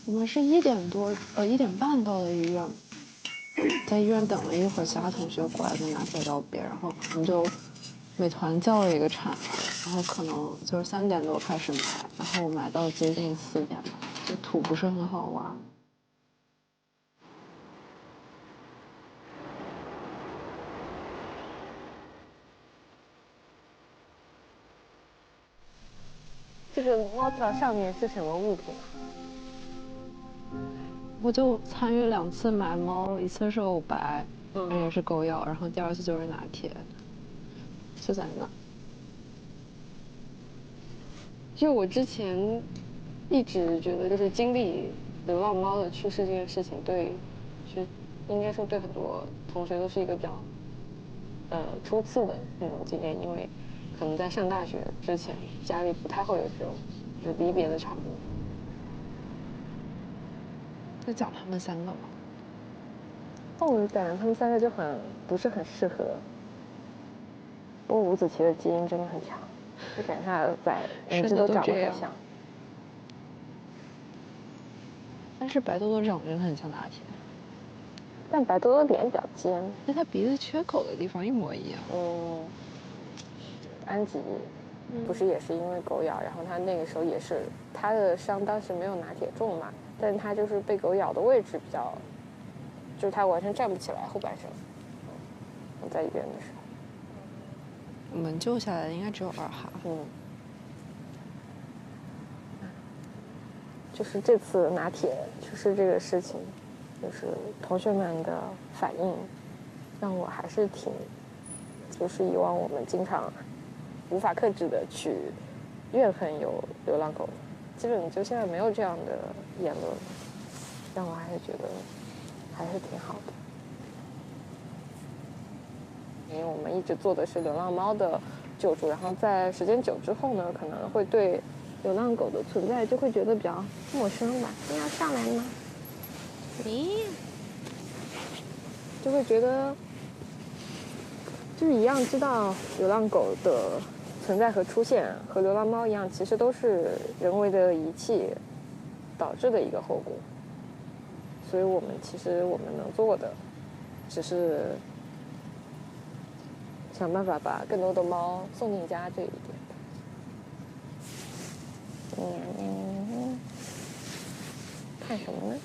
我们是1点半到的医院，在医院等了一会儿，其他同学过来跟拿铁道别，然后我们就美团叫了一个产，然后可能就是3点多开始买，然后买到接近4点吧，就图不是很好玩。这个猫条上面是什么物品啊？我就参与2次买猫，一次是欧白，也是狗咬，然后第2次就是拿铁，就在那。就我之前一直觉得，就是经历流浪猫的去世这件事情，对，其实应该说对很多同学都是一个比较初次的那种经验，因为可能在上大学之前，家里不太会有这种就是离别的场面。在讲他们3个吗？哦，我就感觉他们3个就不是很适合。不过伍子棋的基因真的很强，就感觉他的仔每只都长得很像。但是白多多长得很像拿铁，但白多多脸比较尖，那他鼻子缺口的地方一模一样。安吉不是也是因为狗咬，然后他那个时候也是他的伤当时没有拿铁重嘛，但是他就是被狗咬的位置比较，就是他完全站不起来后半身。我在医院的时候，我们救下来的应该只有2哈。就是这次拿铁去世这个事情，就是同学们的反应，让我还是就是以往我们经常无法克制的去怨恨有流浪狗，基本就现在没有这样的言论，让我还是觉得还是挺好的。因为我们一直做的是流浪猫的救助，然后在时间久之后呢，可能会对流浪狗的存在就会觉得比较陌生吧。你要上来吗？你就会觉得就是一样知道流浪狗的存在和出现和流浪猫一样，其实都是人为的遗弃导致的一个后果。所以我们能做的只是想办法把更多的猫送进家这一点。看什么呢？